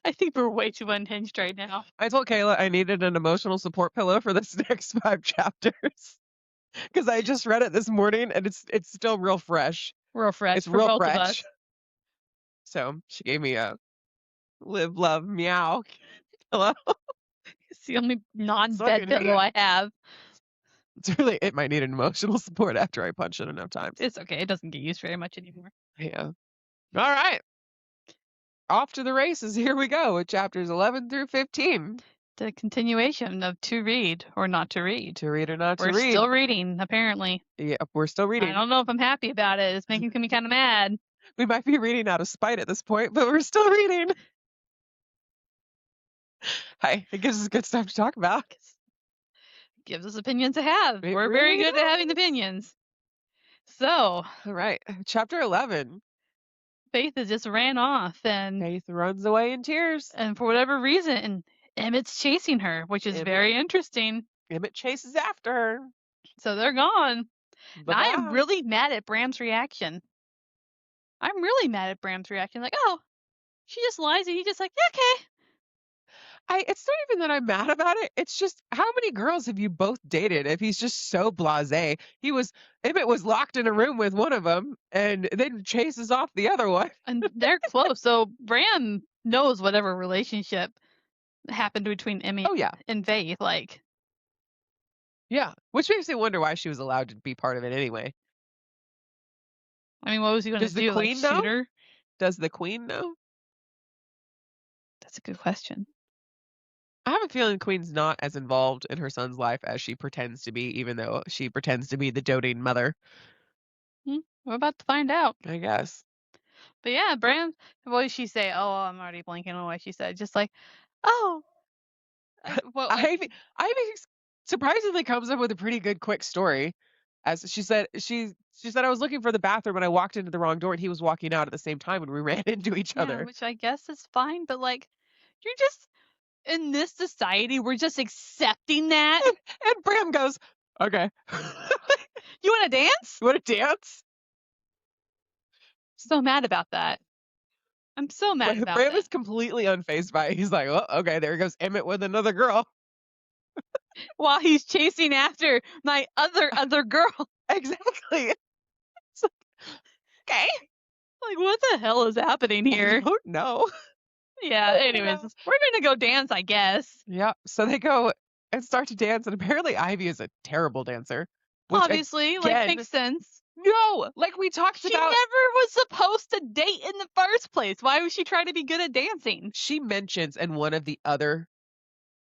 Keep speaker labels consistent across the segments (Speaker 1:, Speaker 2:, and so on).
Speaker 1: I think we're way too unhinged right now.
Speaker 2: I told Kayla I needed an emotional support pillow for this next 5 chapters because I just read it this morning and it's still real fresh.
Speaker 1: Real fresh
Speaker 2: It's
Speaker 1: for
Speaker 2: real
Speaker 1: both of
Speaker 2: fresh.
Speaker 1: us.
Speaker 2: So she gave me a live, love, meow pillow.
Speaker 1: It's the only non-bed
Speaker 2: Sucking it.
Speaker 1: pillow I have.
Speaker 2: It's really it might need an emotional support after I punch it enough times.
Speaker 1: It's okay. It doesn't get used very much anymore.
Speaker 2: Yeah. All right. Off to the races. Here we go with chapters 11 through 15.
Speaker 1: The continuation of To Read or Not to Read.
Speaker 2: To read or not to
Speaker 1: We're
Speaker 2: read.
Speaker 1: still reading, apparently.
Speaker 2: Yeah, we're still
Speaker 1: I
Speaker 2: reading.
Speaker 1: don't know if I'm happy about it. It's making me kind of mad.
Speaker 2: We might be reading out of spite at this point, but we're still reading. Hi, it gives us good stuff to talk about.
Speaker 1: Gives us opinions to have.
Speaker 2: It
Speaker 1: We're very
Speaker 2: really
Speaker 1: good at having
Speaker 2: does.
Speaker 1: opinions. So,
Speaker 2: All right, chapter 11.
Speaker 1: Faith has just ran off and
Speaker 2: Faith runs away in tears.
Speaker 1: for whatever reason, Emmett's chasing her, which is very interesting.
Speaker 2: Emmett chases after her.
Speaker 1: So they're gone. Now, I am
Speaker 2: Bye-bye.
Speaker 1: really mad at Bram's reaction. I'm really mad at Bram's reaction. Like, oh, she just lies and he's just like, yeah, okay.
Speaker 2: It's not even that I'm mad about it. It's just how many girls have you both dated if he's just so blasé? Emmett was locked in a room with one of them and then chases off the other one.
Speaker 1: And they're close. So Bram knows whatever relationship happened between Emmy
Speaker 2: Oh yeah.
Speaker 1: and Faith. Like,
Speaker 2: Yeah. Which makes me wonder why she was allowed to be part of it anyway.
Speaker 1: I mean, what was he going to
Speaker 2: Does the
Speaker 1: do? Like,
Speaker 2: queen know?
Speaker 1: shoot her?
Speaker 2: Does the queen know?
Speaker 1: That's a good question.
Speaker 2: I have a feeling Queen's not as involved in her son's life as she pretends to be, even though she pretends to be the doting mother,
Speaker 1: We're about to find out.
Speaker 2: I guess.
Speaker 1: But yeah, Bram, what did she say? Oh, I'm already blanking on what she said. Just like, oh. What,
Speaker 2: Ivy surprisingly comes up with a pretty good quick story. As she said, she said I was looking for the bathroom and I walked into the wrong door and he was walking out at the same time and we ran into each
Speaker 1: yeah,
Speaker 2: other.
Speaker 1: which I guess is fine, but like, you're just in this society, we're just accepting that.
Speaker 2: And Bram goes, okay.
Speaker 1: You want to dance?
Speaker 2: You want to dance?
Speaker 1: So mad about that. I'm so mad about
Speaker 2: Bram
Speaker 1: that.
Speaker 2: is completely unfazed by it. He's like, oh, okay, there goes Emmett with another girl.
Speaker 1: While he's chasing after my other girl.
Speaker 2: Exactly. It's like, okay.
Speaker 1: Like, what the hell is happening
Speaker 2: I
Speaker 1: here?
Speaker 2: don't know.
Speaker 1: Yeah, anyways, we're gonna go dance, I guess.
Speaker 2: Yeah. So they go and start to dance, and apparently Ivy is a terrible dancer. Which
Speaker 1: Obviously, like,
Speaker 2: again,
Speaker 1: makes sense.
Speaker 2: no, like we talked
Speaker 1: She
Speaker 2: about.
Speaker 1: never was supposed to date in the first place. Why would she try to be good at dancing?
Speaker 2: She mentions in one of the other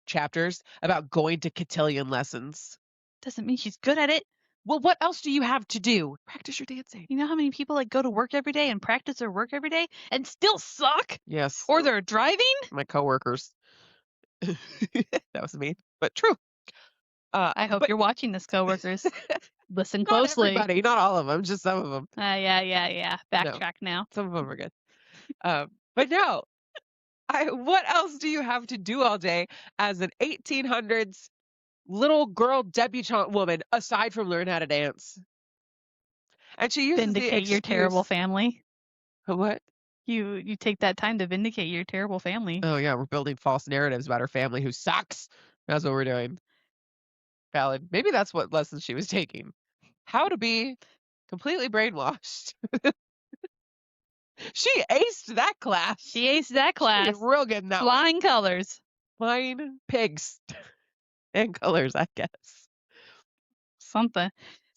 Speaker 2: chapters about going to cotillion lessons.
Speaker 1: Doesn't mean she's good at it.
Speaker 2: Well, what else do you have to do? Practice your dancing.
Speaker 1: You know how many people like go to work every day and practice their work every day and still suck?
Speaker 2: Yes.
Speaker 1: Or they're driving?
Speaker 2: My coworkers. That was me, but true.
Speaker 1: I hope you're watching this, coworkers. Listen
Speaker 2: Not
Speaker 1: closely.
Speaker 2: everybody, not all of them, just some of them.
Speaker 1: Yeah. Backtrack now.
Speaker 2: Some of them are good. But no, what else do you have to do all day as an 1800s little girl debutante woman aside from learn how to dance? And she uses
Speaker 1: Vindicate your terrible family.
Speaker 2: What?
Speaker 1: You take that time to vindicate your terrible family.
Speaker 2: Oh yeah, we're building false narratives about her family who sucks. That's what we're doing. Valid. Maybe that's what lessons she was taking. How to be completely brainwashed. She aced that class.
Speaker 1: She aced that class.
Speaker 2: She did real good in that
Speaker 1: Flying colors.
Speaker 2: Flying pigs. And colors, I guess.
Speaker 1: Something.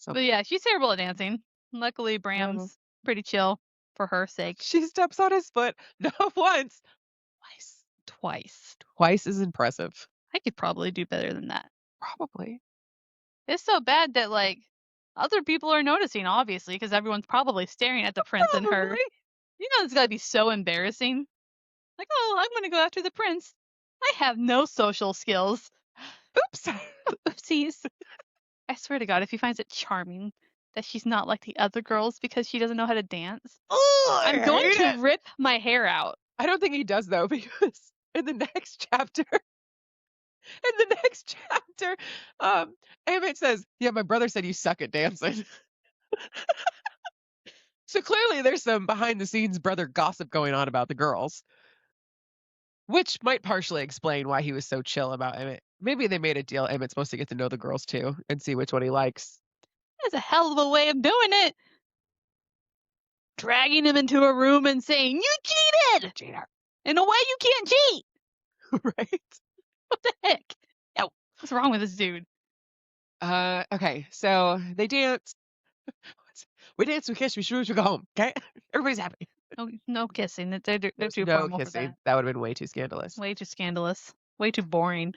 Speaker 1: But yeah, she's terrible at dancing. Luckily, Bram's pretty chill for her sake.
Speaker 2: She steps on his foot not once,
Speaker 1: Twice.
Speaker 2: Twice is impressive.
Speaker 1: I could probably do better than that.
Speaker 2: Probably.
Speaker 1: It's so bad that, like, other people are noticing, obviously, because everyone's probably staring at the prince and her. You know, it's gotta be so embarrassing. Like, oh, I'm gonna go after the prince. I have no social skills.
Speaker 2: Oops.
Speaker 1: Oopsies. I swear to God, if he finds it charming that she's not like the other girls because she doesn't know how to dance, I'm going to rip my hair out.
Speaker 2: I don't think he does, though, because in the next chapter, Emmett says, yeah, my brother said you suck at dancing. So clearly there's some behind the scenes brother gossip going on about the girls. Which might partially explain why he was so chill about Emmett. Maybe they made a deal. Emmett's supposed to get to know the girls too and see which one he likes.
Speaker 1: That's a hell of a way of doing it. Dragging him into a room and saying, "You cheated!"
Speaker 2: Cheater.
Speaker 1: In a way you can't cheat.
Speaker 2: Right?
Speaker 1: What the heck? Yo, what's wrong with this dude?
Speaker 2: Okay, so they dance. We dance, we kiss, we shoot, we go home. Okay? Everybody's happy.
Speaker 1: No kissing. They're
Speaker 2: There's
Speaker 1: too
Speaker 2: no
Speaker 1: formal for
Speaker 2: kissing.
Speaker 1: that.
Speaker 2: That would have been way too scandalous.
Speaker 1: Way too scandalous. Way too boring.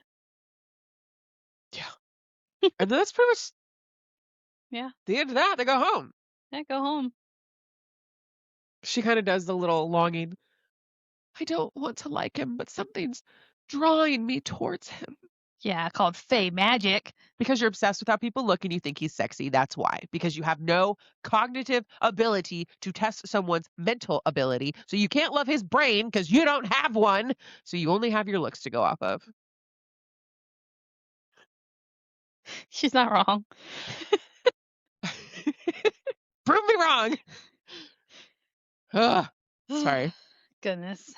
Speaker 2: Yeah. And then that's pretty much
Speaker 1: Yeah.
Speaker 2: the end of that. They go home.
Speaker 1: Yeah, go home.
Speaker 2: She kind of does the little longing. I don't want to like him, but something's drawing me towards him.
Speaker 1: Yeah, called Fey magic.
Speaker 2: Because you're obsessed with how people look and you think he's sexy. That's why. Because you have no cognitive ability to test someone's mental ability. So you can't love his brain because you don't have one. So you only have your looks to go off of.
Speaker 1: She's not wrong.
Speaker 2: Prove me wrong. Ugh, sorry.
Speaker 1: Goodness.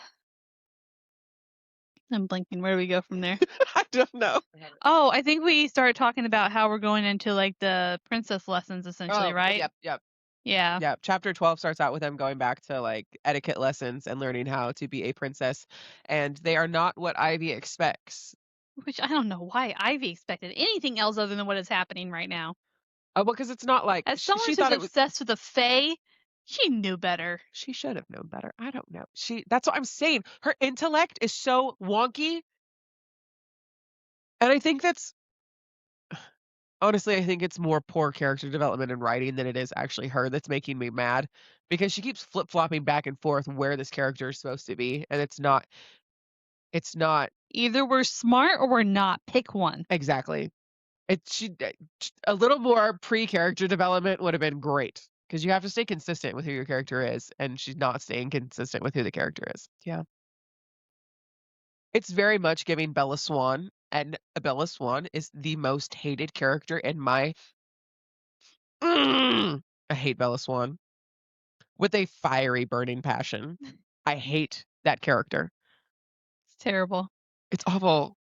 Speaker 1: I'm blinking. Where do we go from there?
Speaker 2: I don't know.
Speaker 1: Oh, I think we started talking about how we're going into like the princess lessons essentially, right?
Speaker 2: Yep.
Speaker 1: Yeah.
Speaker 2: Yeah, chapter 12 starts out with them going back to like etiquette lessons and learning how to be a princess. And they are not what Ivy expects.
Speaker 1: Which I don't know why Ivy expected anything else other than what is happening right now.
Speaker 2: Well, because it's not like
Speaker 1: As someone
Speaker 2: she
Speaker 1: who's
Speaker 2: thought it was.
Speaker 1: obsessed with the Fae, she knew better.
Speaker 2: She should have known better. I don't know. That's what I'm saying. Her intellect is so wonky. And I think that's honestly, I think it's more poor character development and writing than it is actually her that's making me mad because she keeps flip-flopping back and forth where this character is supposed to be and it's not
Speaker 1: Either we're smart or we're not. Pick one.
Speaker 2: exactly. A little more pre-character development would have been great because you have to stay consistent with who your character is and she's not staying consistent with who the character is. Yeah. It's very much giving Bella Swan, and Bella Swan is the most hated character in my I hate Bella Swan with a fiery, burning passion. I hate that character.
Speaker 1: It's terrible.
Speaker 2: It's awful.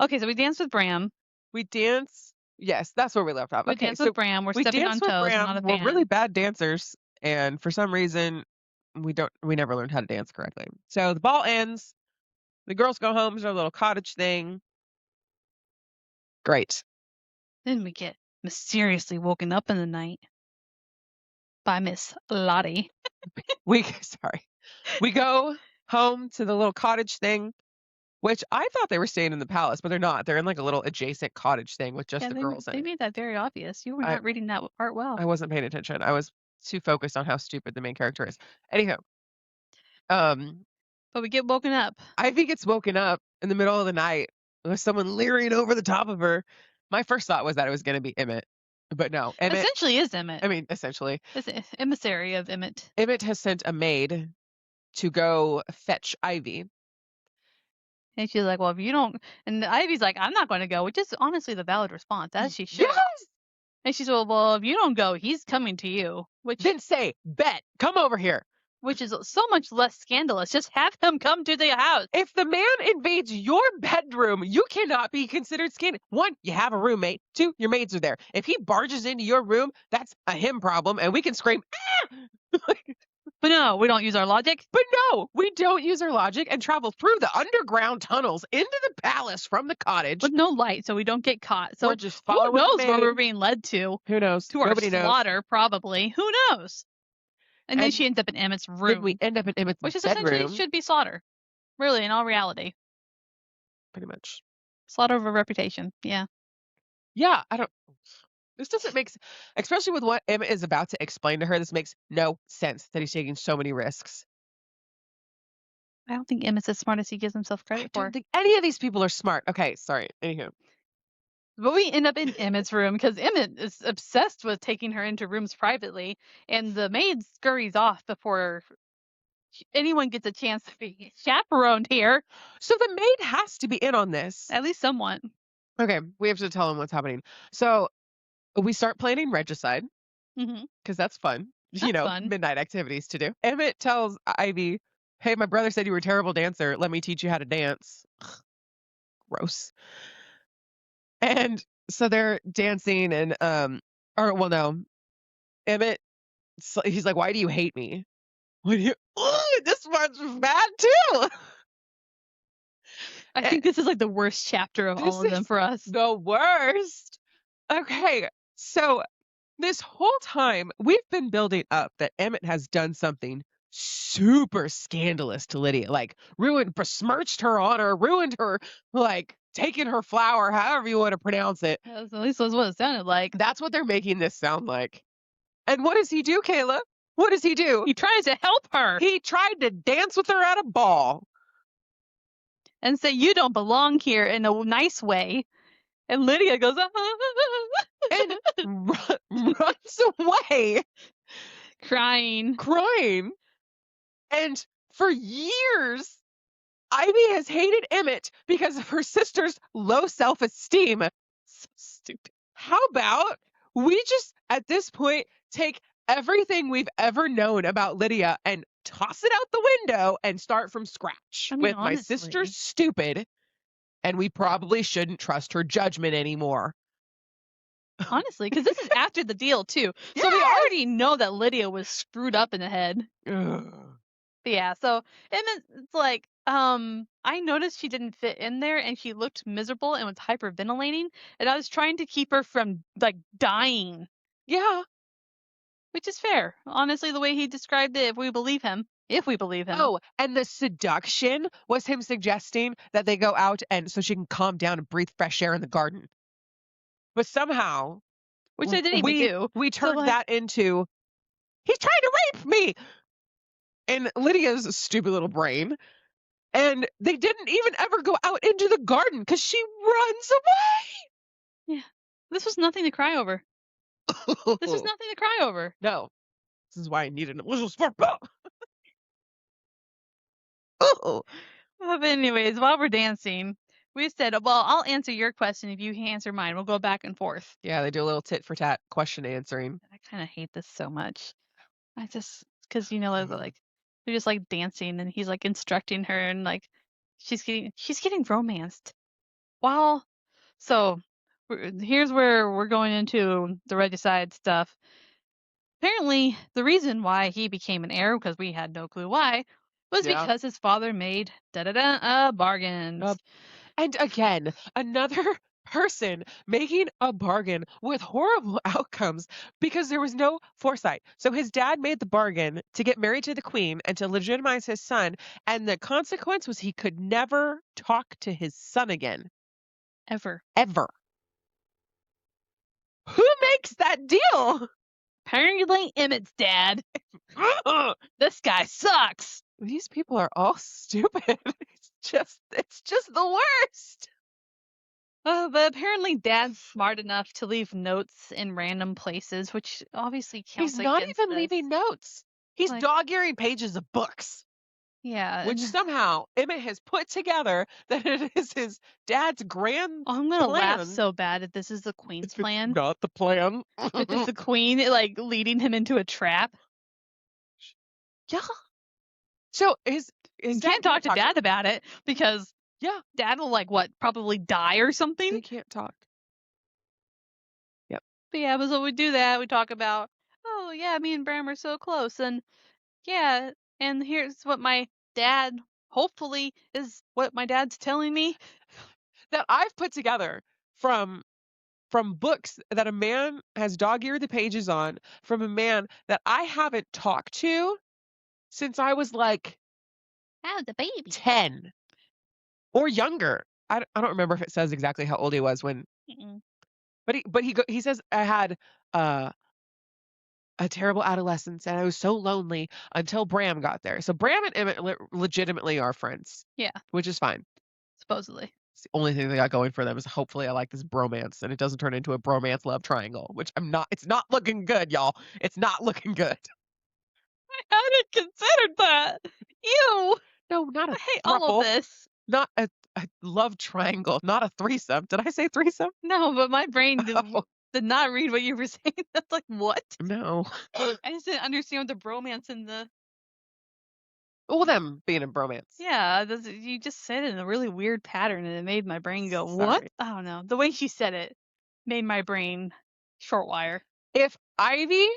Speaker 1: Okay, so we danced with Bram.
Speaker 2: We dance. Yes, that's where we left off.
Speaker 1: We
Speaker 2: Okay,
Speaker 1: danced
Speaker 2: so
Speaker 1: with Bram. We're
Speaker 2: we
Speaker 1: stepping on
Speaker 2: danced with
Speaker 1: toes. We're not
Speaker 2: Bram.
Speaker 1: a
Speaker 2: We're
Speaker 1: band.
Speaker 2: really bad dancers, and for some reason, we never learned how to dance correctly. So the ball ends. The girls go home to their little cottage thing. Great.
Speaker 1: Then we get mysteriously woken up in the night by Miss Lottie.
Speaker 2: Sorry. We go home to the little cottage thing, which I thought they were staying in the palace, but they're not. They're in like a little adjacent cottage thing with just
Speaker 1: Yeah,
Speaker 2: the
Speaker 1: they,
Speaker 2: girls in
Speaker 1: they
Speaker 2: it.
Speaker 1: made that very obvious. You were not reading that part well.
Speaker 2: I wasn't paying attention. I was too focused on how stupid the main character is. Anyhow, um,
Speaker 1: But we get woken up.
Speaker 2: Ivy gets woken up in the middle of the night with someone leering over the top of her. My first thought was that it was going to be Emmett, but no, Emmett.
Speaker 1: Essentially is Emmett.
Speaker 2: I mean, essentially,
Speaker 1: It's emissary of Emmett.
Speaker 2: Emmett has sent a maid to go fetch Ivy.
Speaker 1: And she's like, well, if you don't, and Ivy's like, I'm not going to go, which is honestly the valid response, as she should.
Speaker 2: Yes!
Speaker 1: And she's well, if you don't go, he's coming to you,
Speaker 2: Then say, bet, come over here.
Speaker 1: Which is so much less scandalous. Just have him come to the house.
Speaker 2: If the man invades your bedroom, you cannot be considered scandalous. One, you have a roommate. Two, your maids are there. If he barges into your room, that's a him problem, and we can scream, ah!
Speaker 1: But no, we don't use our logic.
Speaker 2: But no, we don't use our logic and travel through the underground tunnels into the palace from the cottage.
Speaker 1: With no light, so we don't get caught. So
Speaker 2: we're just following
Speaker 1: who knows
Speaker 2: the
Speaker 1: where
Speaker 2: maid.
Speaker 1: we're being led to?
Speaker 2: Who knows?
Speaker 1: To
Speaker 2: Nobody
Speaker 1: our
Speaker 2: knows.
Speaker 1: slaughter, probably. Who knows? And then she ends up in Emmett's room.
Speaker 2: Then we end up in Emmett's
Speaker 1: which is
Speaker 2: bedroom.
Speaker 1: essentially should be slaughter. Really, in all reality.
Speaker 2: Pretty much.
Speaker 1: Slaughter of a reputation. Yeah.
Speaker 2: Yeah, this doesn't make sense. Especially with what Emmett is about to explain to her, this makes no sense that he's taking so many risks.
Speaker 1: I don't think Emmett's as smart as he gives himself credit
Speaker 2: I
Speaker 1: for.
Speaker 2: don't think any of these people are smart. Okay, sorry. Anywho.
Speaker 1: But we end up in Emmett's room because Emmett is obsessed with taking her into rooms privately, and the maid scurries off before anyone gets a chance to be chaperoned here.
Speaker 2: So the maid has to be in on this.
Speaker 1: At least somewhat.
Speaker 2: Okay, we have to tell him what's happening. So we start planning regicide
Speaker 1: Mm-hmm.
Speaker 2: because that's fun.
Speaker 1: That's fun.
Speaker 2: Midnight activities to do. Emmett tells Ivy, "Hey, my brother said you were a terrible dancer. Let me teach you how to dance." Gross. And so they're dancing and, or well, no, Emmett, he's like, "Why do you hate me?" What do you Ooh, this one's bad too.
Speaker 1: I
Speaker 2: Eh,
Speaker 1: think this is like the worst chapter of all
Speaker 2: this
Speaker 1: of them
Speaker 2: is
Speaker 1: for us.
Speaker 2: the worst. Okay, so this whole time we've been building up that Emmett has done something super scandalous to Lydia, like ruined, besmirched her honor, ruined her, like taken her flower, however you want to pronounce it.
Speaker 1: At least that's what it sounded like.
Speaker 2: That's what they're making this sound like. And what does he do, Kayla? What does he do?
Speaker 1: He tries to help her
Speaker 2: He tried to dance with her at a ball.
Speaker 1: and say, "You don't belong here," in a nice way. And Lydia goes,
Speaker 2: And runs away
Speaker 1: crying.
Speaker 2: crying. And for years, Ivy has hated Emmett because of her sister's low self esteem.
Speaker 1: So stupid.
Speaker 2: How about we just, at this point, take everything we've ever known about Lydia and toss it out the window and start from scratch
Speaker 1: I mean,
Speaker 2: with my
Speaker 1: honestly.
Speaker 2: sister's stupid, and we probably shouldn't trust her judgment anymore.
Speaker 1: Honestly, because this is after the deal too. So we
Speaker 2: Yes!
Speaker 1: already know that Lydia was screwed up in the head.
Speaker 2: Ugh.
Speaker 1: But yeah, so it's like, I noticed she didn't fit in there and she looked miserable and was hyperventilating, and I was trying to keep her from like dying,
Speaker 2: Yeah.
Speaker 1: which is fair. Honestly, the way he described it, if we believe him. If we believe him.
Speaker 2: Oh, and the seduction was him suggesting that they go out and so she can calm down and breathe fresh air in the garden. But somehow
Speaker 1: Which I didn't even do.
Speaker 2: we
Speaker 1: So,
Speaker 2: turned
Speaker 1: like,
Speaker 2: that into he's trying to rape me in Lydia's stupid little brain. And they didn't even ever go out into the garden because she runs
Speaker 1: yeah. This was nothing to cry over.
Speaker 2: away.
Speaker 1: This was nothing to cry over.
Speaker 2: No, this is why I need an emotional support. Oh,
Speaker 1: But anyways, while we're dancing, we said, well, I'll answer your question if you answer mine. We'll go back and forth.
Speaker 2: yeah, they do a little tit for tat question answering.
Speaker 1: I kind of hate this so much. I just, because like they're just like dancing and he's like instructing her and like she's getting romanced. Well, so here's where we're going into the regicide stuff. Apparently, the reason why he became an heir, because we had no clue why, was
Speaker 2: Yeah.
Speaker 1: because his father made bargains.
Speaker 2: And again, another person making a bargain with horrible outcomes because there was no foresight. So his dad made the bargain to get married to the queen and to legitimize his son, and the consequence was he could never talk to his son again,
Speaker 1: Ever.
Speaker 2: ever. Who makes that deal?
Speaker 1: Apparently, Emmett's dad. This guy sucks.
Speaker 2: These people are all stupid. It's just the worst.
Speaker 1: But apparently, Dad's smart enough to leave notes in random places, which obviously counts
Speaker 2: He's not
Speaker 1: against
Speaker 2: even
Speaker 1: this.
Speaker 2: leaving notes. He's
Speaker 1: Like-
Speaker 2: dog-earing pages of books,
Speaker 1: Yeah.
Speaker 2: which
Speaker 1: and-
Speaker 2: somehow Emmett has put together that it is his dad's grand
Speaker 1: Oh, I'm gonna laugh
Speaker 2: plan.
Speaker 1: so bad if this is the Queen's
Speaker 2: It's
Speaker 1: plan.
Speaker 2: not the plan.
Speaker 1: If it's the Queen like leading him into a trap.
Speaker 2: Yeah. So his
Speaker 1: You
Speaker 2: dad
Speaker 1: can't talk to Dad about it because
Speaker 2: Yeah.
Speaker 1: Dad will like what, probably die or something.
Speaker 2: They can't talk.
Speaker 1: But yeah, but so we do that. We talk about, oh yeah, me and Bram are so close, and yeah, and here's what my dad, hopefully, is what my dad's telling me.
Speaker 2: That I've put together from books that a man has dog-eared the pages on, from a man that I haven't talked to since I was like
Speaker 1: Oh, the baby.
Speaker 2: 10 or younger. I don't remember if it says exactly how old he was when,
Speaker 1: Mm-mm.
Speaker 2: but he says I had a terrible adolescence and I was so lonely until Bram got there. So Bram and Emmett legitimately are friends.
Speaker 1: Yeah.
Speaker 2: Which is fine.
Speaker 1: Supposedly.
Speaker 2: It's the only thing they got going for them is hopefully I like this bromance and it doesn't turn into a bromance love triangle, which it's not looking good, y'all. It's not looking good.
Speaker 1: I hadn't considered that. Ew.
Speaker 2: No, not a
Speaker 1: I hate all
Speaker 2: throuple,
Speaker 1: of this.
Speaker 2: not a love triangle, not a threesome. Did I say threesome?
Speaker 1: No, but my brain
Speaker 2: Oh,
Speaker 1: did not read what you were saying. That's like, what?
Speaker 2: no.
Speaker 1: I just didn't understand the bromance in the.
Speaker 2: Well, them being a bromance.
Speaker 1: Yeah, you just said it in a really weird pattern, and it made my brain go, "What?"
Speaker 2: Sorry.
Speaker 1: I don't know. The way she said it made my brain short wire.
Speaker 2: If Ivy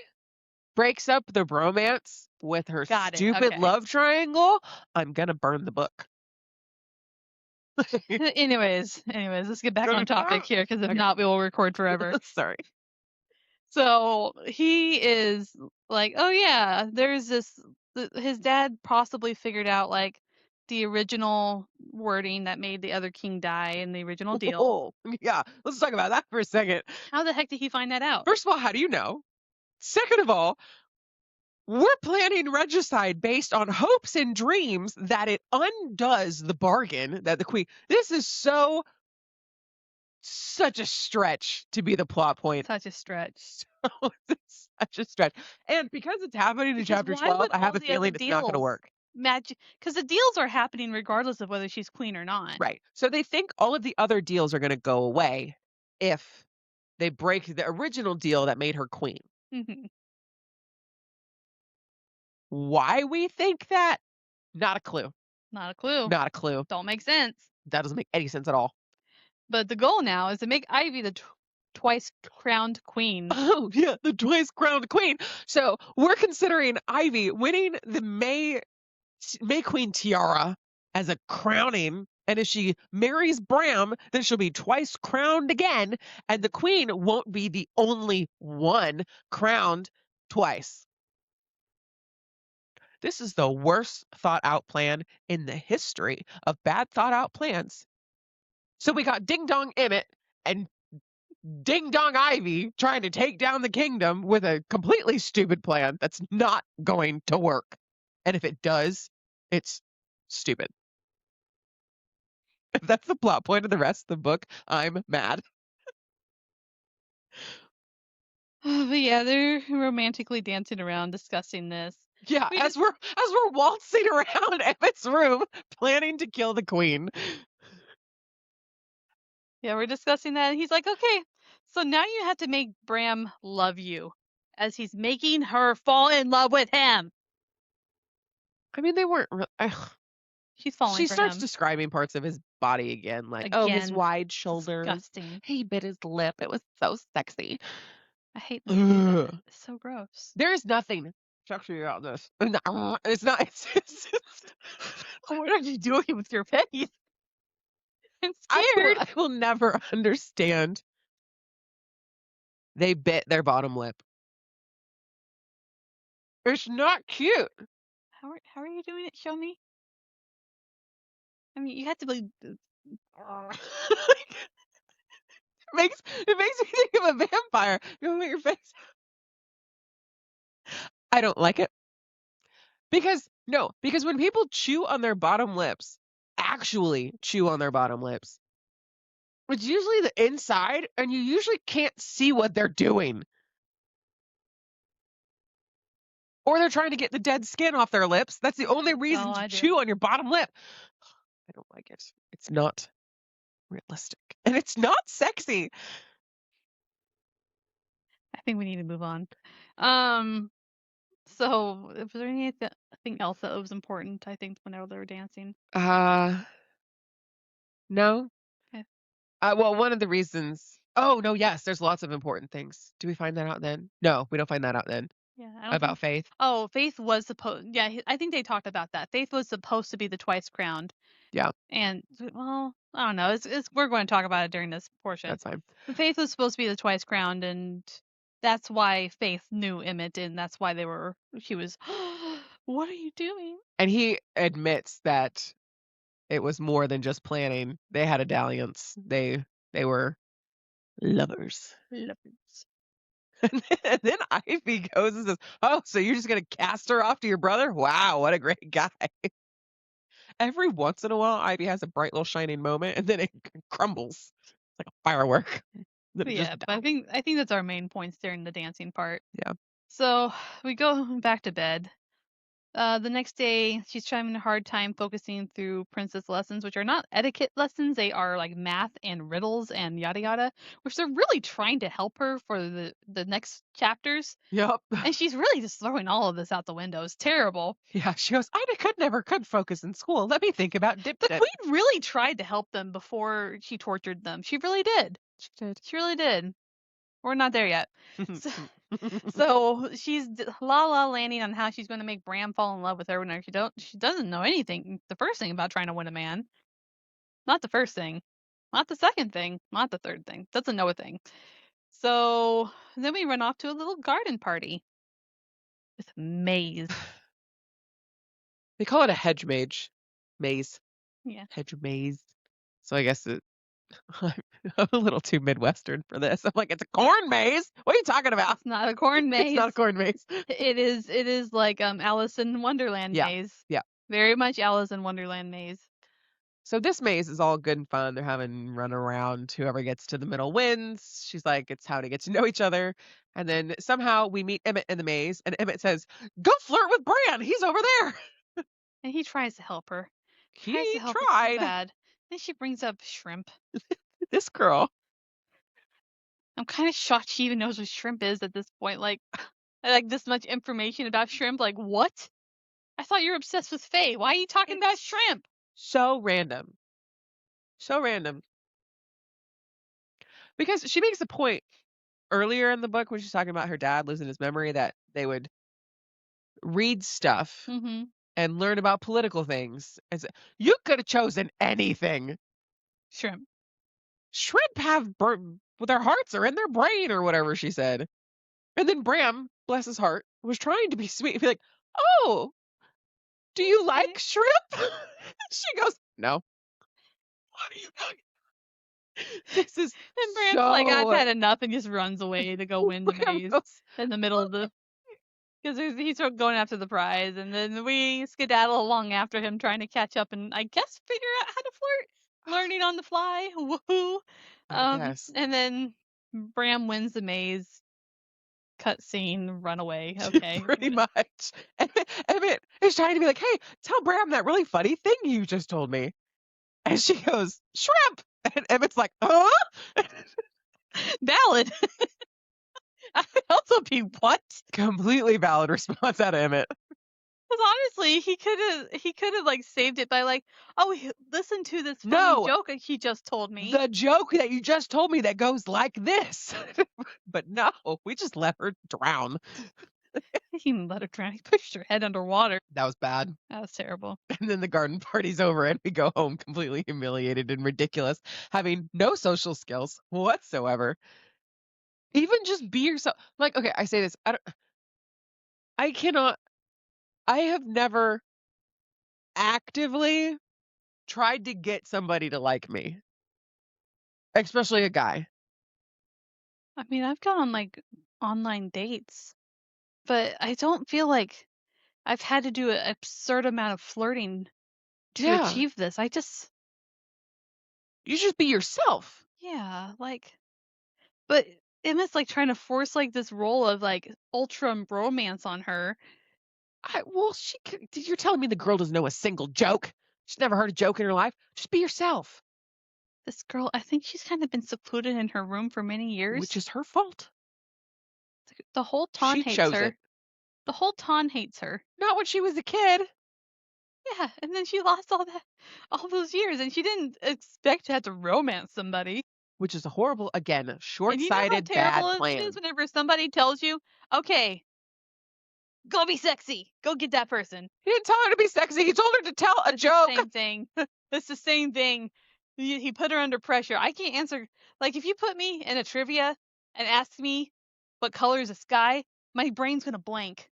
Speaker 2: breaks up the bromance with her
Speaker 1: Got it.
Speaker 2: stupid
Speaker 1: Okay.
Speaker 2: love triangle, I'm gonna burn the book.
Speaker 1: Anyways, let's get back on topic here, because if
Speaker 2: Okay.
Speaker 1: not, we will record forever.
Speaker 2: Sorry.
Speaker 1: So he is like, "Oh yeah, there's this." His dad possibly figured out like the original wording that made the other king die in the original deal.
Speaker 2: Oh, yeah. Let's talk about that for a second.
Speaker 1: How the heck did he find that out?
Speaker 2: First of all, how do you know? Second of all, we're planning regicide based on hopes and dreams that it undoes the bargain that the queen. This is such a stretch to be the plot point.
Speaker 1: Such a stretch.
Speaker 2: It's such a stretch. And because it's happening in
Speaker 1: Because
Speaker 2: chapter
Speaker 1: why
Speaker 2: 12,
Speaker 1: would
Speaker 2: I have
Speaker 1: all
Speaker 2: a
Speaker 1: the other
Speaker 2: feeling it's not going to
Speaker 1: deals
Speaker 2: work.
Speaker 1: magic? Because the deals are happening regardless of whether she's queen or not.
Speaker 2: Right. So they think all of the other deals are going to go away if they break the original deal that made her queen.
Speaker 1: Hmm.
Speaker 2: Why we think that? Not a clue.
Speaker 1: Not a clue.
Speaker 2: Not a clue.
Speaker 1: Don't make sense.
Speaker 2: That doesn't make any sense at all.
Speaker 1: But the goal now is to make Ivy the twice crowned queen.
Speaker 2: Oh, yeah, the twice crowned queen. So we're considering Ivy winning the May Queen tiara as a crowning. And if she marries Bram, then she'll be twice crowned again. And the queen won't be the only one crowned twice. This is the worst thought out plan in the history of bad thought out plans. So we got Ding Dong Emmett and Ding Dong Ivy trying to take down the kingdom with a completely stupid plan that's not going to work. And if it does, it's stupid. If that's the plot point of the rest of the book, I'm mad.
Speaker 1: But yeah, they're romantically dancing around discussing this.
Speaker 2: Yeah,
Speaker 1: We
Speaker 2: as we're waltzing around Emmett's room planning to kill the queen.
Speaker 1: Yeah, we're discussing that, and he's like, "Okay, so now you have to make Bram love you," as he's making her fall in love with him.
Speaker 2: I mean, they weren't.
Speaker 1: She's falling
Speaker 2: She
Speaker 1: for
Speaker 2: starts
Speaker 1: him
Speaker 2: describing parts of his body again, like, oh, his
Speaker 1: again.
Speaker 2: wide shoulders.
Speaker 1: Disgusting.
Speaker 2: He bit his lip. It was so sexy.
Speaker 1: I hate when they do that.
Speaker 2: Ugh.
Speaker 1: It's so gross.
Speaker 2: There is nothing sexy about this. It's not.
Speaker 1: What are you doing with your face? I'm
Speaker 2: I
Speaker 1: scared.
Speaker 2: will never understand. They bit their bottom lip. It's not cute.
Speaker 1: How are you doing it? Show me. I mean, you have to be.
Speaker 2: It makes me think of a vampire. You want your face? I don't like it. Because when people chew on their bottom lips, actually chew on their bottom lips, it's usually the inside, and you usually can't see what they're doing. Or they're trying to get the dead skin off their lips. That's the only reason to chew on your bottom lip. I don't like it. It's not realistic. And it's not sexy.
Speaker 1: I think we need to move on. So, was there anything else that was important? I think whenever they were dancing.
Speaker 2: No.
Speaker 1: Okay.
Speaker 2: Well, one of the reasons. Oh no, yes, there's lots of important things. Do we find that out then? No, we don't find that out then.
Speaker 1: Yeah, I don't
Speaker 2: About
Speaker 1: think.
Speaker 2: Faith.
Speaker 1: Oh, Faith was supposed. Yeah, I think they talked about that. Faith was supposed to be the twice crowned.
Speaker 2: Yeah,
Speaker 1: And well, I don't know. We're going to talk about it during this portion.
Speaker 2: that's fine.
Speaker 1: Faith was supposed to be the twice crowned, and that's why Faith knew Emmett, and that's why she was. What are you doing?
Speaker 2: And he admits that it was more than just planning. They had a dalliance. They were lovers. And then Ivy goes and says, "Oh, so you're just gonna cast her off to your brother? Wow, what a great guy." Every once in a while, Ivy has a bright little shining moment, and then it crumbles like a firework. Then it
Speaker 1: Yeah,
Speaker 2: just
Speaker 1: but I think that's our main points during the dancing part.
Speaker 2: Yeah.
Speaker 1: So we go back to bed. The next day, she's having a hard time focusing through princess lessons, which are not etiquette lessons. They are like math and riddles and yada yada, which they're really trying to help her for the next chapters.
Speaker 2: Yep.
Speaker 1: And she's really just throwing all of this out the window. It's terrible.
Speaker 2: Yeah, she goes, "I could never focus in school. Let me think about Dip
Speaker 1: The
Speaker 2: Dip."
Speaker 1: queen really tried to help them before she tortured them. She really did.
Speaker 2: She did.
Speaker 1: She really did. We're not there yet. So, so she's la la landing on how she's going to make Bram fall in love with her when she doesn't know anything. The first thing about trying to win a man, not the first thing, not the second thing, not the third thing. Doesn't know a thing. So then we run off to a little garden party with Maze.
Speaker 2: They call it a hedge mage. Maze.
Speaker 1: Yeah,
Speaker 2: Hedge maze. So I guess I'm a little too Midwestern for this. I'm like, it's a corn maze. What are you talking about?
Speaker 1: it's not a corn
Speaker 2: It's not a
Speaker 1: maze.
Speaker 2: corn maze.
Speaker 1: It is like Alice in Wonderland
Speaker 2: Yeah.
Speaker 1: maze.
Speaker 2: Yeah.
Speaker 1: Very much Alice in Wonderland maze.
Speaker 2: So this maze is all good and fun. They're having run around. Whoever gets to the middle wins. She's like, it's how to get to know each other. And then somehow we meet Emmett in the maze, and Emmett says, "Go flirt with Bran. He's over there."
Speaker 1: And he tries to help her. Tries
Speaker 2: He
Speaker 1: to help her so
Speaker 2: tried.
Speaker 1: bad. Then she brings up shrimp.
Speaker 2: This girl.
Speaker 1: I'm kind of shocked she even knows what shrimp is at this point. Like this much information about shrimp. Like what? I thought you were obsessed with Faye. Why are you talking about
Speaker 2: It's
Speaker 1: shrimp?
Speaker 2: so random. So random. Because she makes a point earlier in the book when she's talking about her dad losing his memory that they would read stuff
Speaker 1: Mm-hmm.
Speaker 2: and learn about political things. And say, you could have chosen anything.
Speaker 1: Shrimp.
Speaker 2: Shrimp have well, their hearts are in their brain or whatever she said. And then Bram, bless his heart, was trying to be sweet and be like, "Oh, do you
Speaker 1: Okay.
Speaker 2: like shrimp?" She goes, "No." What are you doing? This is
Speaker 1: And Bram's like, I've
Speaker 2: so.
Speaker 1: had enough, and just runs away to go win the
Speaker 2: Bram
Speaker 1: maze
Speaker 2: goes,
Speaker 1: in the middle of the. Because he's sort of going after the prize, and then we skedaddle along after him, trying to catch up and I guess figure out how to flirt, learning on the fly. Woohoo!
Speaker 2: I guess.
Speaker 1: And then Bram wins the maze. Cutscene, run away. Okay.
Speaker 2: Pretty much. Emmett is trying to be like, "Hey, tell Bram that really funny thing you just told me." And she goes, "Shrimp." And Emmett's like, "Huh?"
Speaker 1: Valid. I would also be what?
Speaker 2: Completely valid response out of Emmett.
Speaker 1: Because honestly, he could have like saved it by like, oh, listen to this funny
Speaker 2: No,
Speaker 1: joke he just told me.
Speaker 2: the joke that you just told me that goes like this. But no, we just let her drown.
Speaker 1: He didn't let her drown. He pushed her head underwater.
Speaker 2: That was bad.
Speaker 1: That was terrible.
Speaker 2: And then the garden party's over and we go home completely humiliated and ridiculous, having no social skills whatsoever. Even just be yourself. Like, okay, I say this. I cannot, I have never actively tried to get somebody to like me, especially a guy.
Speaker 1: I mean, I've gone on like online dates, but I don't feel like I've had to do an absurd amount of flirting to
Speaker 2: Yeah.
Speaker 1: achieve this.
Speaker 2: You just be yourself.
Speaker 1: Yeah, but Emma's like trying to force like this role of like ultra romance on her.
Speaker 2: Well, you're telling me the girl doesn't know a single joke? She's never heard a joke in her life? Just be yourself.
Speaker 1: This girl, I think she's kind of been secluded in her room for many years.
Speaker 2: Which is her fault.
Speaker 1: The whole town
Speaker 2: She
Speaker 1: hates
Speaker 2: chose
Speaker 1: her.
Speaker 2: it.
Speaker 1: The whole town hates her.
Speaker 2: Not when she was a kid.
Speaker 1: Yeah, and then she lost all those years, and she didn't expect to have to romance somebody.
Speaker 2: Which is a horrible, again,
Speaker 1: And you know how
Speaker 2: short-sighted, bad
Speaker 1: terrible it
Speaker 2: plan.
Speaker 1: is whenever somebody tells you, "Okay, go be sexy, go get that person."
Speaker 2: He didn't tell her to be sexy. He told her to tell a
Speaker 1: It's
Speaker 2: joke.
Speaker 1: the same thing. It's the same thing. He put her under pressure. I can't answer. Like if you put me in a trivia and ask me what color is the sky, my brain's gonna blank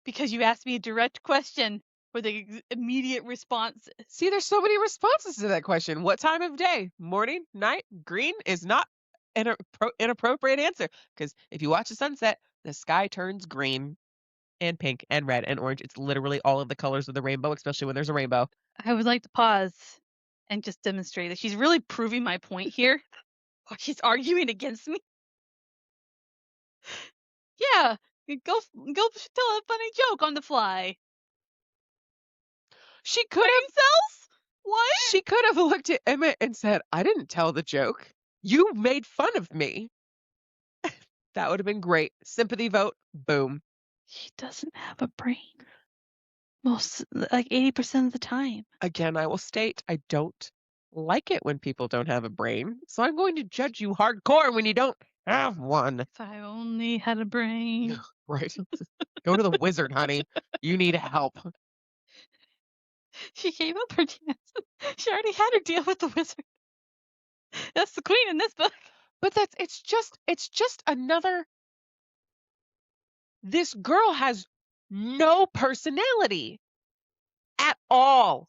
Speaker 1: because you asked me a direct question with an immediate response.
Speaker 2: See, there's so many responses to that question. What time of day? Morning? Night? Green is not an inappropriate answer. Because if you watch the sunset, the sky turns green and pink and red and orange. It's literally all of the colors of the rainbow, especially when there's a rainbow.
Speaker 1: I would like to pause and just demonstrate that she's really proving my point here. She's arguing against me. Yeah, go tell a funny joke on the fly.
Speaker 2: She could
Speaker 1: brain
Speaker 2: have
Speaker 1: cells? What?
Speaker 2: she could have looked at Emmett and said, "I didn't tell the joke. You made fun of me." That would have been great. Sympathy vote. Boom.
Speaker 1: He doesn't have a brain. Most, like 80% of the time.
Speaker 2: Again, I will state I don't like it when people don't have a brain, so I'm going to judge you hardcore when you don't have one.
Speaker 1: If I only had a brain.
Speaker 2: Right. Go to the wizard, honey. You need help.
Speaker 1: She gave up her chance. She already had her deal with the wizard. That's the queen in this book.
Speaker 2: But it's just another. This girl has no personality at all.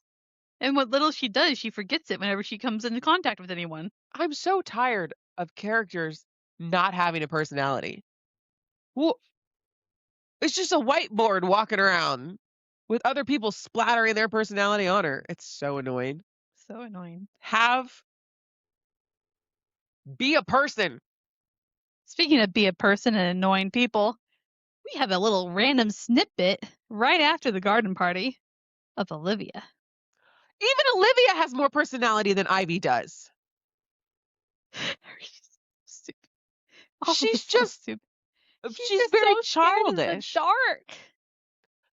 Speaker 1: And what little she does, she forgets it whenever she comes into contact with anyone.
Speaker 2: I'm so tired of characters not having a personality. Well, it's just a whiteboard walking around with other people splattering their personality on her. It's so annoying.
Speaker 1: So annoying.
Speaker 2: Be a person.
Speaker 1: Speaking of be a person and annoying people, we have a little random snippet right after the garden party of Olivia.
Speaker 2: Even Olivia has more personality than Ivy does.
Speaker 1: She's stupid. All
Speaker 2: She's
Speaker 1: of this is so
Speaker 2: just-
Speaker 1: stupid.
Speaker 2: She's
Speaker 1: just
Speaker 2: very
Speaker 1: so scared in the
Speaker 2: childish.
Speaker 1: dark.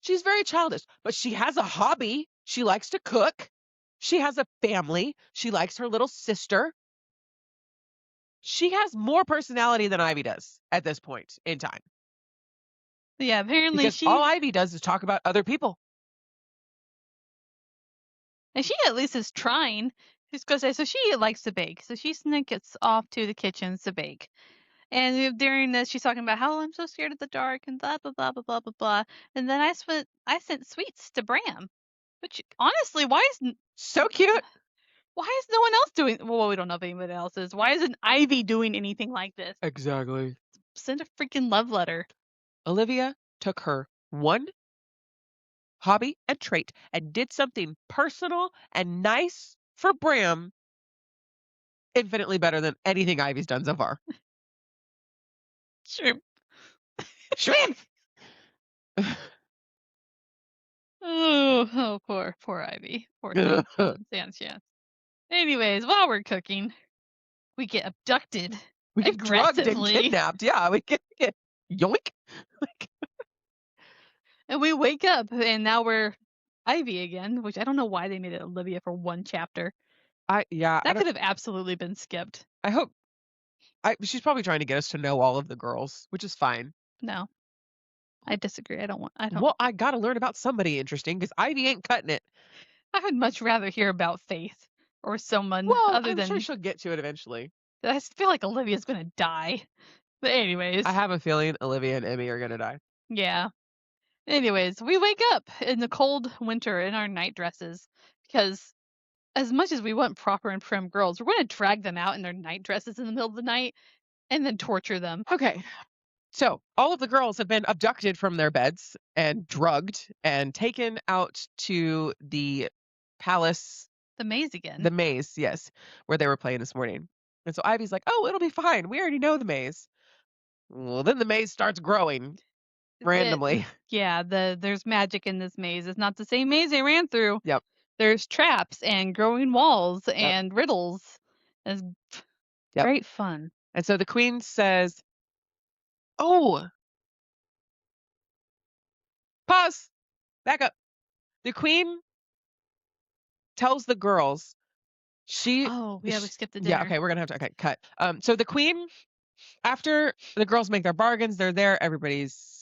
Speaker 2: She's very childish, but she has a hobby. She likes to cook. She has a family. She likes her little sister. She has more personality than Ivy does at this point in time.
Speaker 1: Yeah, apparently
Speaker 2: Because all Ivy does is talk about other people.
Speaker 1: and she at least is trying. She's gonna say so she likes to bake, so she gets off to the kitchens to bake. And during this, she's talking about how I'm so scared of the dark and blah blah blah blah blah blah blah. And then I sent sweets to Bram, which honestly,
Speaker 2: So cute.
Speaker 1: why is no one else doing? Well, we don't know if anyone else is. Why isn't Ivy doing anything like this?
Speaker 2: Exactly.
Speaker 1: Send a freaking love letter.
Speaker 2: Olivia took her one hobby and trait and did something personal and nice for Bram infinitely better than anything Ivy's done so far.
Speaker 1: Sure.
Speaker 2: Shrimp!
Speaker 1: Oh, poor Ivy. Poor thing. Doesn't stand a chance. Anyways, while we're cooking, we get abducted.
Speaker 2: We get drugged and
Speaker 1: Aggressively.
Speaker 2: kidnapped. Yeah, we get yoink.
Speaker 1: And we wake up, and now we're Ivy again, which I don't know why they made it Olivia for one chapter.
Speaker 2: I
Speaker 1: That could have absolutely been skipped.
Speaker 2: hope. She's probably trying to get us to know all of the girls, which is fine.
Speaker 1: No. I disagree. I don't.
Speaker 2: Well, I gotta learn about somebody interesting because Ivy ain't cutting it.
Speaker 1: I would much rather hear about Faith or someone
Speaker 2: Well,
Speaker 1: other
Speaker 2: I'm
Speaker 1: than.
Speaker 2: sure she'll get to it eventually.
Speaker 1: I just feel like Olivia's gonna die. But anyways.
Speaker 2: I have a feeling Olivia and Emmy are gonna die.
Speaker 1: Yeah. Anyways, we wake up in the cold winter in our night dresses because as much as we want proper and prim girls, we're going to drag them out in their night dresses in the middle of the night and then torture them.
Speaker 2: Okay. So all of the girls have been abducted from their beds and drugged and taken out to the palace,
Speaker 1: The maze again.
Speaker 2: the maze, yes, where they were playing this morning. And so Ivy's like, "Oh, it'll be fine. We already know the maze." Well, then the maze starts growing randomly.
Speaker 1: Yeah, there's magic in this maze. It's not the same maze they ran through.
Speaker 2: Yep.
Speaker 1: There's traps and growing walls and riddles. It's
Speaker 2: Yep.
Speaker 1: great fun.
Speaker 2: And so the queen says, "Oh, pause, back up." The queen tells the girls she.
Speaker 1: Oh, yeah, we skipped the
Speaker 2: Yeah,
Speaker 1: dinner.
Speaker 2: okay, we're gonna have to cut. So the queen, after the girls make their bargains, they're there. Everybody's.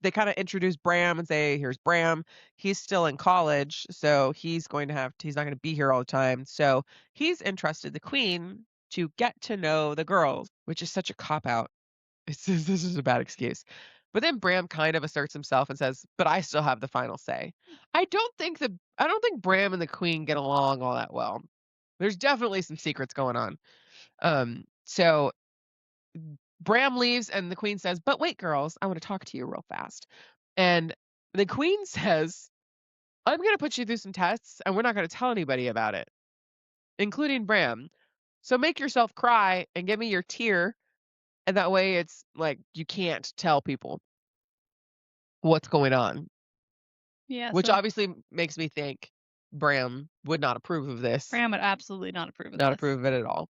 Speaker 2: They kind of introduce Bram and say, "Here's Bram. He's still in college, so he's not going to be here all the time. So he's entrusted the queen to get to know the girls," which is such a cop out. This is a bad excuse. But then Bram kind of asserts himself and says, "But I still have the final say." I don't think Bram and the queen get along all that well. There's definitely some secrets going on. So Bram leaves and the queen says, "But wait, girls, I want to talk to you real fast." And the queen says, "I'm going to put you through some tests and we're not going to tell anybody about it, including Bram. So make yourself cry and give me your tear. And that way it's like you can't tell people what's going on."
Speaker 1: Yeah,
Speaker 2: which
Speaker 1: so
Speaker 2: obviously makes me think Bram would not approve of this,
Speaker 1: Bram would absolutely not approve of
Speaker 2: not
Speaker 1: this.
Speaker 2: approve of it at all.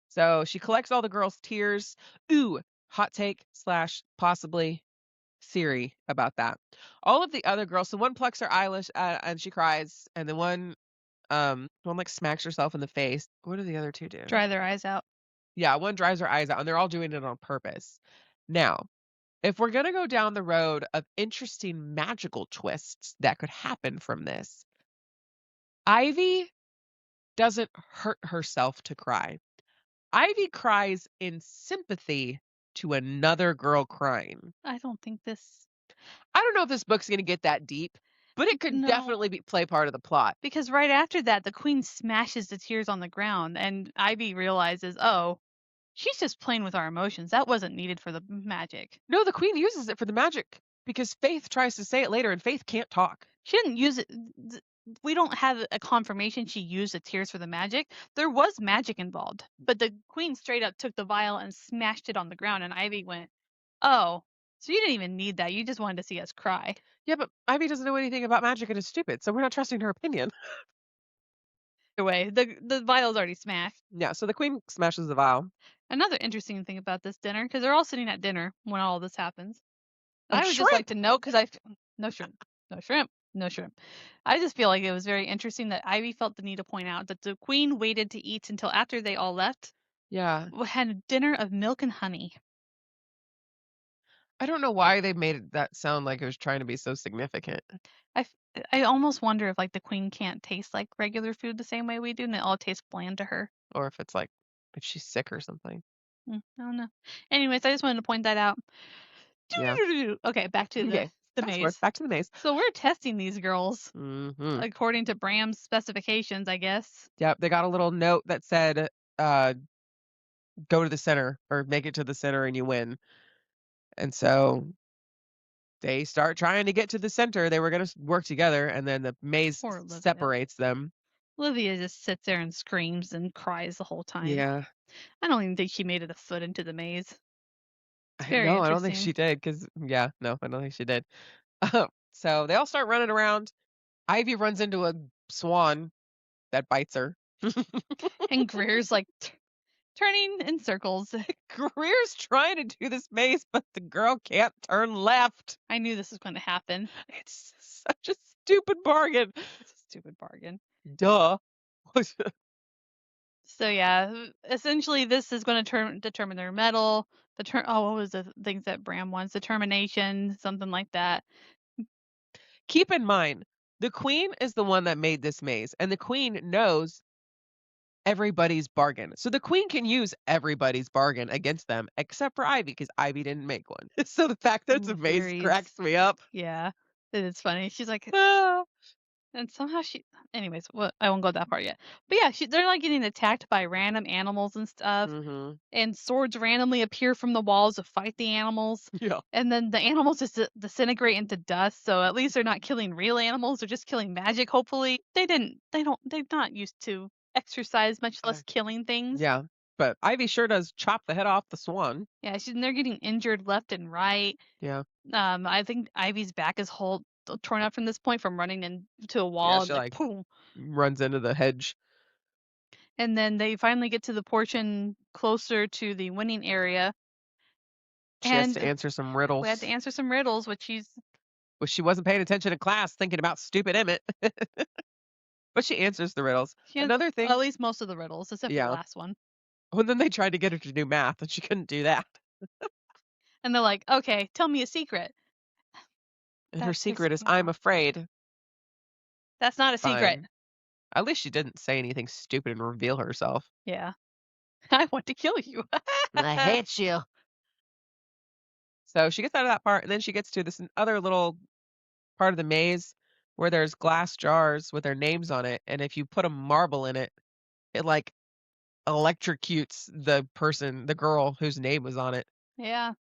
Speaker 2: So she collects all the girls' tears. Ooh, hot take slash possibly theory about that. All of the other girls, so one plucks her eyelash and she cries, and the one like smacks herself in the face. What do the other two do?
Speaker 1: Dry their eyes out.
Speaker 2: Yeah, one dries her eyes out, and they're all doing it on purpose. Now, if we're gonna go down the road of interesting magical twists that could happen from this, Ivy doesn't hurt herself to cry. Ivy cries in sympathy to another girl crying.
Speaker 1: I don't think this.
Speaker 2: I don't know if this book's gonna get that deep, but it could
Speaker 1: No,
Speaker 2: definitely play part of the plot.
Speaker 1: because right after that, the queen smashes the tears on the ground, and Ivy realizes, oh, she's just playing with our emotions. That wasn't needed for the magic.
Speaker 2: No, the queen uses it for the magic because Faith tries to say it later, and Faith can't talk.
Speaker 1: She didn't use it. We don't have a confirmation she used the tears for the magic. There was magic involved, but the queen straight up took the vial and smashed it on the ground, and Ivy went, "Oh, so you didn't even need that. You just wanted to see us cry."
Speaker 2: Yeah, but Ivy doesn't know anything about magic and is stupid, so we're not trusting her opinion.
Speaker 1: Either way, the vial's already smashed.
Speaker 2: Yeah, so the queen smashes the vial.
Speaker 1: Another interesting thing about this dinner, because they're all sitting at dinner when all this happens.
Speaker 2: Oh,
Speaker 1: I would just like
Speaker 2: shrimp!
Speaker 1: to note, because no shrimp, no shrimp, no shrimp. I just feel like it was very interesting that Ivy felt the need to point out that the queen waited to eat until after they all left.
Speaker 2: Yeah.
Speaker 1: Had a dinner of milk and honey.
Speaker 2: I don't know why they made that sound like it was trying to be so significant.
Speaker 1: I, f- I almost wonder if like the queen can't taste like regular food the same way we do, and it all tastes bland to her.
Speaker 2: Or if it's like, if she's sick or something.
Speaker 1: I don't know. Anyways, I just wanted to point that out.
Speaker 2: Yeah.
Speaker 1: Okay, back to
Speaker 2: Okay.
Speaker 1: the
Speaker 2: Fast forward,
Speaker 1: maze.
Speaker 2: back to the maze.
Speaker 1: So we're testing these girls
Speaker 2: Mm-hmm.
Speaker 1: according to Bram's specifications, I guess.
Speaker 2: Yep, they got a little note that said, uh, go to the center or make it to the center and you win. And so they start trying to get to the center. They were going to work together, and then the maze
Speaker 1: Poor Olivia.
Speaker 2: separates them.
Speaker 1: Olivia just sits there and screams and cries the whole time.
Speaker 2: Yeah.
Speaker 1: I don't even think she made it a foot into the maze. It's
Speaker 2: I
Speaker 1: very
Speaker 2: no, I don't think
Speaker 1: interesting.
Speaker 2: she did because, yeah, no, I don't think she did. So they all start running around. Ivy runs into a swan that bites her.
Speaker 1: And Greer's like turning in circles.
Speaker 2: Greer's trying to do this maze, but the girl can't turn left.
Speaker 1: I knew this was going to happen.
Speaker 2: It's such a stupid bargain.
Speaker 1: It's a stupid bargain.
Speaker 2: Duh.
Speaker 1: So yeah, essentially this is going to determine their medal. What was the things that Bram wants? Determination, something like that.
Speaker 2: Keep in mind, the queen is the one that made this maze, and the queen knows everybody's bargain. So the queen can use everybody's bargain against them, except for Ivy, because Ivy didn't make one. So the fact that it's a maze
Speaker 1: Very-
Speaker 2: cracks me up.
Speaker 1: Yeah, it is funny. She's like,
Speaker 2: Ah.
Speaker 1: and somehow anyways, I won't go that far yet. But yeah, they're like getting attacked by random animals and stuff.
Speaker 2: Mhm.
Speaker 1: And swords randomly appear from the walls to fight the animals.
Speaker 2: Yeah.
Speaker 1: And then the animals just disintegrate into dust. So at least they're not killing real animals; they're just killing magic. Hopefully, they're not used to exercise, much less killing things.
Speaker 2: Yeah. But Ivy sure does chop the head off the swan.
Speaker 1: Yeah, they're getting injured left and right.
Speaker 2: Yeah.
Speaker 1: I think Ivy's back is torn up from this point from running into a wall.
Speaker 2: she,
Speaker 1: and
Speaker 2: like-
Speaker 1: boom.
Speaker 2: Runs into the hedge.
Speaker 1: And then they finally get to the portion closer to the winning area.
Speaker 2: She has to
Speaker 1: And
Speaker 2: answer some riddles.
Speaker 1: we had to answer some riddles, which
Speaker 2: Well, she wasn't paying attention in class, thinking about stupid Emmett. But she answers the riddles.
Speaker 1: she has
Speaker 2: Another thing,
Speaker 1: at least most of the riddles, except for
Speaker 2: Yeah.
Speaker 1: the last one.
Speaker 2: well, then they tried to get her to do math, and she couldn't do that.
Speaker 1: And they're like, "Okay, tell me a secret."
Speaker 2: And her
Speaker 1: That's just-
Speaker 2: secret is, I'm afraid.
Speaker 1: That's not a secret.
Speaker 2: Fine. At least she didn't say anything stupid and reveal herself.
Speaker 1: Yeah. I want to kill you.
Speaker 2: you. So she gets out of that part, and then she gets to this other little part of the maze where there's glass jars with their names on it, and if you put a marble in it, it like electrocutes the girl whose name was on it
Speaker 1: Yeah.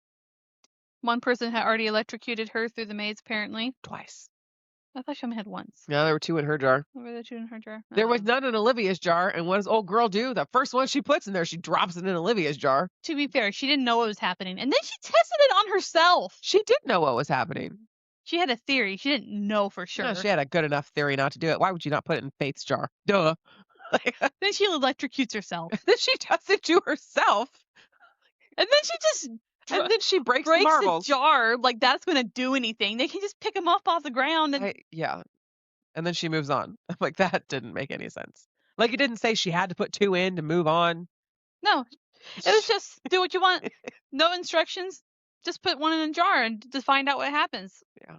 Speaker 1: One person had already electrocuted her through the maze, apparently.
Speaker 2: twice.
Speaker 1: I thought she only had once.
Speaker 2: Yeah, there were 2 in her jar.
Speaker 1: What were the two in her jar?
Speaker 2: There was
Speaker 1: Oh.
Speaker 2: none in Olivia's jar, and what does old girl do? The first one she puts in there, she drops it in Olivia's jar.
Speaker 1: To be fair, she didn't know what was happening. And then she tested it on herself.
Speaker 2: She did know what was happening.
Speaker 1: She had a theory. She didn't know for
Speaker 2: No,
Speaker 1: sure.
Speaker 2: she had a good enough theory not to do it. Why would you not put it in Faith's jar? Duh. Like,
Speaker 1: Then she electrocutes herself.
Speaker 2: then she does it to herself,
Speaker 1: And then she just
Speaker 2: and then she breaks the
Speaker 1: breaks the
Speaker 2: marbles.
Speaker 1: jar like that's gonna do anything. They can just pick them up off the ground and
Speaker 2: Yeah. And then she moves on. I'm like, that didn't make any sense. Like, it didn't say she had to put 2 in to move on.
Speaker 1: no, it was just do what you want. No instructions. Just put one in a jar and to find out what happens.
Speaker 2: Yeah.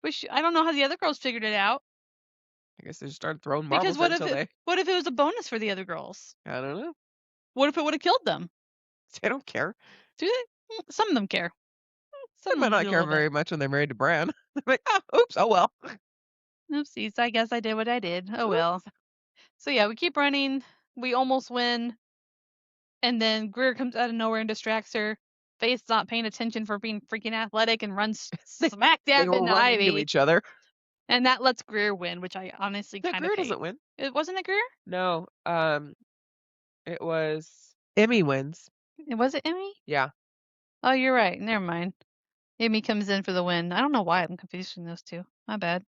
Speaker 1: Which I don't know how the other girls figured it out.
Speaker 2: I guess they just started throwing
Speaker 1: Because
Speaker 2: marbles in until
Speaker 1: what if it was a bonus for the other girls?
Speaker 2: I don't know.
Speaker 1: What if it would have killed them?
Speaker 2: They don't care.
Speaker 1: Do they? Some of them care.
Speaker 2: They
Speaker 1: Some
Speaker 2: might
Speaker 1: of them
Speaker 2: not
Speaker 1: do a
Speaker 2: care
Speaker 1: little
Speaker 2: very
Speaker 1: bit.
Speaker 2: much when they're married to Bran. They're like, oh, oops, oh well.
Speaker 1: Oopsies. I guess I did what I did. Oh well. So yeah, we keep running. We almost win. And then Greer comes out of nowhere and distracts her. Faith's not paying attention for being freaking athletic and runs smack
Speaker 2: They
Speaker 1: dab
Speaker 2: will
Speaker 1: into
Speaker 2: run into
Speaker 1: Ivy.
Speaker 2: each other.
Speaker 1: And that lets Greer win, which I honestly
Speaker 2: No,
Speaker 1: kind of
Speaker 2: Greer
Speaker 1: hate.
Speaker 2: doesn't win.
Speaker 1: It wasn't it Greer?
Speaker 2: No, it was Emmy wins.
Speaker 1: Was it Emmy?
Speaker 2: Yeah.
Speaker 1: Oh, you're right. Never mind. Emmy comes in for the win. I don't know why I'm confusing those two. My bad.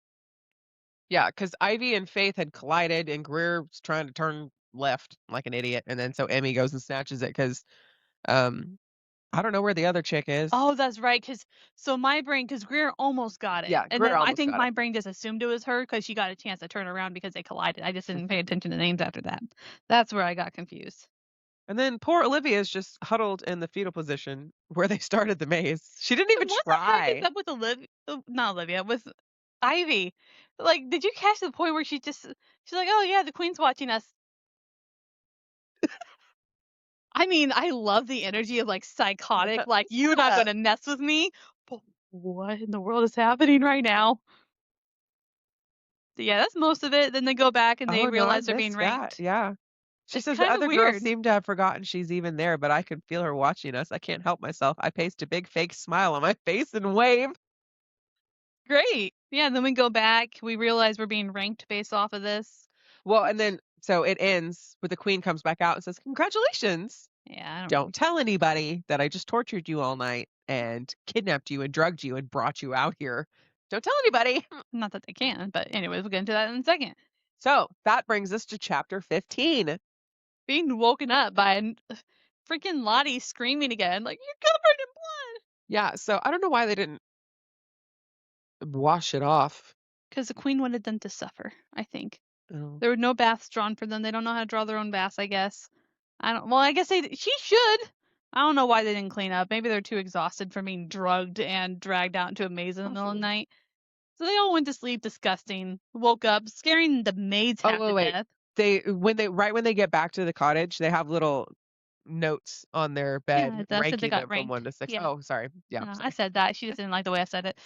Speaker 2: Yeah, because Ivy and Faith had collided, and Greer's trying to turn left like an idiot, and then so Emmy goes and snatches it because I don't know where the other chick is.
Speaker 1: Oh, that's right. Because Greer almost got it.
Speaker 2: Yeah,
Speaker 1: And
Speaker 2: Greer
Speaker 1: then I
Speaker 2: almost
Speaker 1: think
Speaker 2: got
Speaker 1: my brain just assumed it was her because she got a chance to turn around because they collided. I just didn't pay attention to names after that. That's where I got confused.
Speaker 2: And then poor Olivia's just huddled in the fetal position where they started the maze. She didn't even
Speaker 1: What the heck is
Speaker 2: try.
Speaker 1: up with Olivia? Not Olivia, with Ivy. Like, did you catch the point where she's like, oh yeah, the queen's watching us. I mean, I love the energy of like psychotic, like you're not
Speaker 2: Yeah.
Speaker 1: gonna mess with me. But what in the world is happening right now? So yeah, that's most of it. Then they go back and they
Speaker 2: Oh, no, I
Speaker 1: realize they're being
Speaker 2: missed that.
Speaker 1: ranked.
Speaker 2: Yeah. She
Speaker 1: It's
Speaker 2: says the
Speaker 1: kind of
Speaker 2: other girls
Speaker 1: weird.
Speaker 2: seem to have forgotten she's even there, but I could feel her watching us. I can't help myself. I paste a big fake smile on my face and wave.
Speaker 1: Great. Yeah, then we go back. We realize we're being ranked based off of this.
Speaker 2: Well, and then so it ends with the queen comes back out and says, "Congratulations.
Speaker 1: Yeah, I
Speaker 2: Don't tell anybody that I just tortured you all night and kidnapped you and drugged you and brought you out here. Don't tell anybody."
Speaker 1: not that they can, but anyways, we'll get into that in a second.
Speaker 2: So that brings us to chapter 15.
Speaker 1: Being woken up by freaking Lottie screaming again, like, you're covered in blood.
Speaker 2: Yeah, so I don't know why they didn't wash it off.
Speaker 1: Because the queen wanted them to suffer, I think.
Speaker 2: Oh.
Speaker 1: There were no baths drawn for them. They don't know how to draw their own baths, I guess. I guess she should. I don't know why they didn't clean up. Maybe they're too exhausted from being drugged and dragged out into a maze in the middle of the night. So they all went to sleep disgusting. Woke up, scaring the maids half to
Speaker 2: wait.
Speaker 1: death.
Speaker 2: When they get back to the cottage, they have little notes on their bed
Speaker 1: Yeah, that's it. They
Speaker 2: ranking
Speaker 1: got
Speaker 2: them from
Speaker 1: ranked.
Speaker 2: 1 to 6.
Speaker 1: Yeah.
Speaker 2: Oh, sorry. Yeah,
Speaker 1: I
Speaker 2: sorry.
Speaker 1: said that. She just didn't like the way I said it.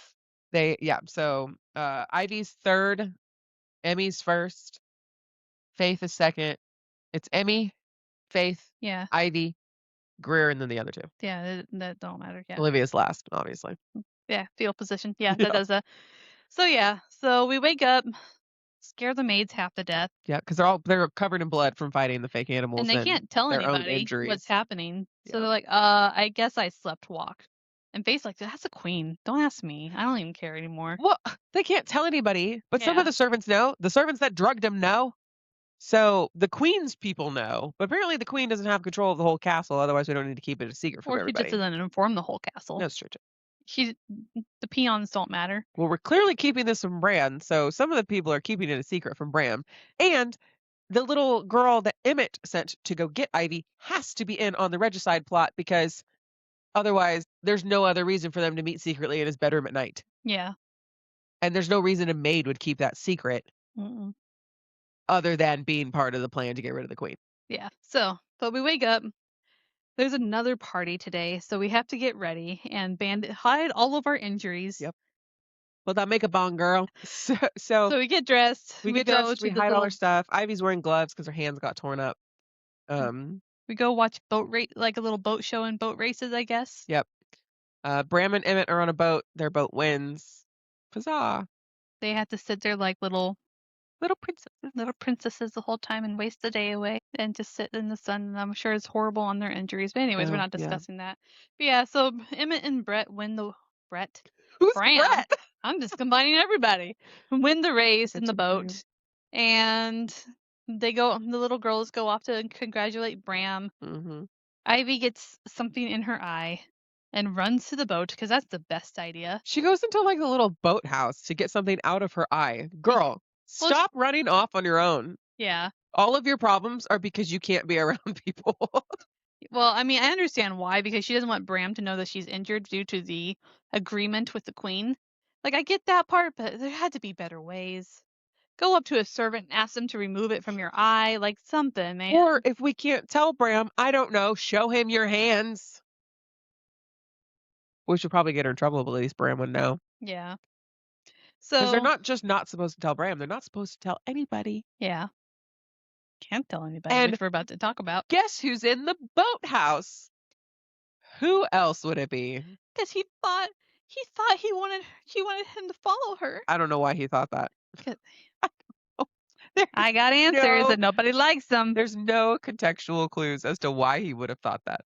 Speaker 2: So Ivy's third, Emmy's first, Faith is second. It's Emmy, Faith,
Speaker 1: Yeah.
Speaker 2: Ivy, Greer, and then the other two.
Speaker 1: Yeah, that don't matter. Yeah.
Speaker 2: Olivia's last, obviously.
Speaker 1: Yeah, fetal position. Yeah,
Speaker 2: Yeah.
Speaker 1: that does that. So yeah, so we wake up, scare the maids half to death,
Speaker 2: Yeah, because they're covered in blood from fighting the fake animals
Speaker 1: and they can't tell
Speaker 2: their own
Speaker 1: anybody
Speaker 2: injuries.
Speaker 1: what's happening. So
Speaker 2: Yeah.
Speaker 1: they're like, I guess I slept walk. And Faith's like, that's a queen. Don't ask me. I don't even care anymore.
Speaker 2: Well, they can't tell anybody, but some
Speaker 1: Yeah.
Speaker 2: of the servants know. The servants that drugged him know. So the queen's people know, but apparently the queen doesn't have control of the whole castle. Otherwise, we don't need to keep it a secret from
Speaker 1: Or she
Speaker 2: everybody.
Speaker 1: just doesn't inform the whole castle.
Speaker 2: That's true too.
Speaker 1: The peons don't matter.
Speaker 2: Well, we're clearly keeping this from Bran, so some of the people are keeping it a secret from Bran. And the little girl that Emmett sent to go get Ivy has to be in on the regicide plot because otherwise there's no other reason for them to meet secretly in his bedroom at night.
Speaker 1: Yeah.
Speaker 2: And there's no reason a maid would keep that secret
Speaker 1: Mm-mm.
Speaker 2: other than being part of the plan to get rid of the queen.
Speaker 1: Yeah. So, but we wake up. There's another party today, so we have to get ready and hide all of our injuries.
Speaker 2: Yep. Put that makeup on, girl. So
Speaker 1: So we get dressed.
Speaker 2: we get
Speaker 1: go
Speaker 2: dressed,
Speaker 1: to
Speaker 2: we
Speaker 1: the
Speaker 2: hide all
Speaker 1: little,
Speaker 2: our stuff. Ivy's wearing gloves because her hands got torn up.
Speaker 1: we go watch boat race, like a little boat show and boat races, I guess.
Speaker 2: Yep. Bram and Emmett are on a boat. Their boat wins. Huzzah.
Speaker 1: They have to sit there like little princesses the whole time and waste the day away and just sit in the sun. And I'm sure it's horrible on their injuries. But anyways, we're
Speaker 2: Oh,
Speaker 1: not
Speaker 2: yeah.
Speaker 1: discussing that. But yeah, so Emmett and Brett win the
Speaker 2: Who's
Speaker 1: Bram.
Speaker 2: Brett?
Speaker 1: I'm just combining everybody. Win the race in
Speaker 2: Get
Speaker 1: the
Speaker 2: you, Bram.
Speaker 1: boat. And the little girls go off to congratulate Bram.
Speaker 2: Mhm.
Speaker 1: Ivy gets something in her eye and runs to the boat because that's the best idea.
Speaker 2: She goes into, like, the little boathouse to get something out of her eye. Girl,
Speaker 1: Well,
Speaker 2: stop running off on your own.
Speaker 1: Yeah.
Speaker 2: All of your problems are because you can't be around people.
Speaker 1: Well, I mean, I understand why, because she doesn't want Bram to know that she's injured due to the agreement with the queen. Like, I get that part, but there had to be better ways. Go up to a servant and ask them to remove it from your eye, like something, man.
Speaker 2: Or if we can't tell Bram, I don't know, show him your hands. We should probably get her in trouble, but at least Bram would know.
Speaker 1: Yeah.
Speaker 2: Because they're
Speaker 1: So,
Speaker 2: not just not supposed to tell Bram, they're not supposed to tell anybody.
Speaker 1: yeah. Can't tell anybody,
Speaker 2: And
Speaker 1: which we're about to talk about.
Speaker 2: guess who's in the boathouse? Who else would it be?
Speaker 1: Because she wanted him to follow her.
Speaker 2: I don't know why he thought that.
Speaker 1: 'Cause
Speaker 2: There's
Speaker 1: I got answers
Speaker 2: no,
Speaker 1: and nobody likes them.
Speaker 2: there's no contextual clues as to why he would have thought that.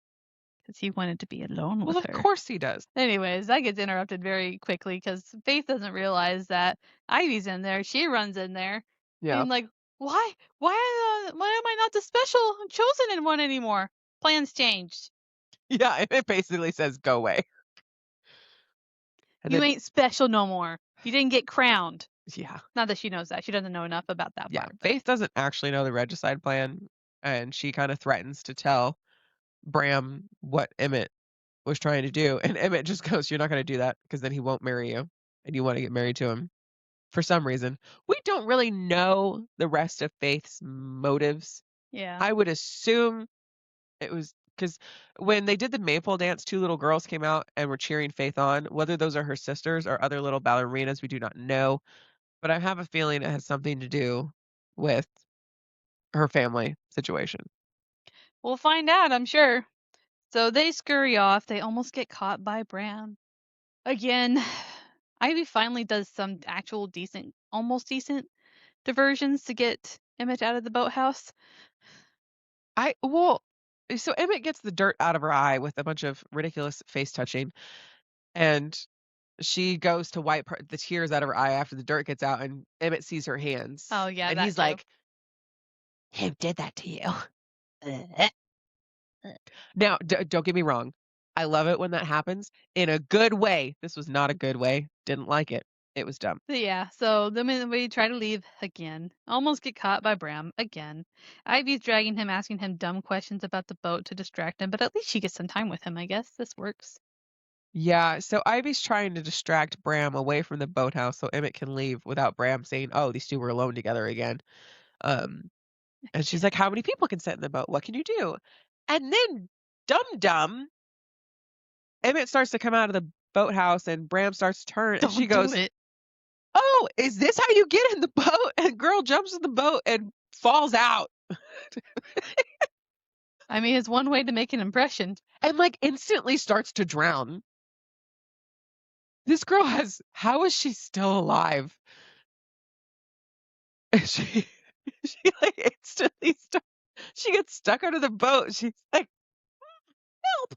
Speaker 1: Because he wanted to be alone
Speaker 2: Well,
Speaker 1: with
Speaker 2: of
Speaker 1: her.
Speaker 2: course he does.
Speaker 1: Anyways, that gets interrupted very quickly because Faith doesn't realize that Ivy's in there. She runs in there
Speaker 2: Yeah.
Speaker 1: and like, why am I not the special chosen one anymore? Plans changed.
Speaker 2: Yeah, and it basically says go away. And
Speaker 1: You
Speaker 2: then,
Speaker 1: ain't special no more. You didn't get crowned.
Speaker 2: yeah.
Speaker 1: Not that she knows that. She doesn't know enough about that
Speaker 2: Yeah,
Speaker 1: part. But
Speaker 2: Faith doesn't actually know the regicide plan, and she kind of threatens to tell Bram what Emmett was trying to do, and Emmett just goes, "You're not going to do that because then he won't marry you, and you want to get married to him." For some reason, we don't really know the rest of Faith's motives.
Speaker 1: yeah.
Speaker 2: I would assume it was because when they did the Maypole dance, two little girls came out and were cheering Faith on. Whether those are her sisters or other little ballerinas, we do not know. But I have a feeling it has something to do with her family situation.
Speaker 1: We'll find out, I'm sure. So they scurry off. They almost get caught by Bram. Again, Ivy finally does some actual decent, almost decent diversions to get Emmett out of the boathouse.
Speaker 2: So Emmett gets the dirt out of her eye with a bunch of ridiculous face touching, and she goes to wipe the tears out of her eye after the dirt gets out, and Emmett sees her hands.
Speaker 1: Oh, yeah,
Speaker 2: And
Speaker 1: that
Speaker 2: he's
Speaker 1: too.
Speaker 2: like, "Who did that to you?" Now, don't get me wrong. I love it when that happens in a good way. This was not a good way. Didn't like it. It was dumb.
Speaker 1: But yeah, so then we try to leave again. Almost get caught by Bram again. Ivy's dragging him, asking him dumb questions about the boat to distract him, but at least she gets some time with him, I guess. This works.
Speaker 2: Yeah, so Ivy's trying to distract Bram away from the boathouse so Emmett can leave without Bram saying, "Oh, these two were alone together again." Um, and she's like, "How many people can sit in the boat? What can you do?" And then, dumb, Emmett starts to come out of the boathouse and Bram starts to turn and she
Speaker 1: Don't
Speaker 2: goes,
Speaker 1: do it.
Speaker 2: "Oh, is this how you get in the boat?" And girl jumps in the boat and falls out
Speaker 1: I mean, it's one way to make an impression.
Speaker 2: and like instantly starts to drown. This girl how is she still alive? And she like instantly she gets stuck under the boat. She's like, "Help."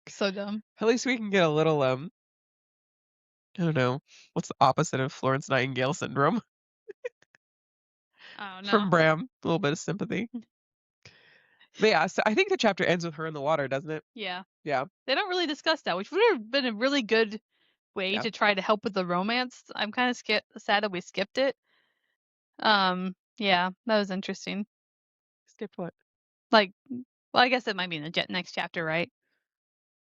Speaker 1: So dumb.
Speaker 2: At least we can get a little I don't know, what's the opposite of Florence Nightingale syndrome?
Speaker 1: Oh no.
Speaker 2: From Bram, a little bit of sympathy. But yeah, so I think the chapter ends with her in the water, doesn't it?
Speaker 1: Yeah.
Speaker 2: Yeah.
Speaker 1: They don't really discuss that, which would have been a really good way
Speaker 2: Yeah.
Speaker 1: to try to help with the romance. I'm kind of sad that we skipped it. Yeah, that was interesting.
Speaker 2: Skipped what?
Speaker 1: Like, well, I guess it might be in the next chapter, right?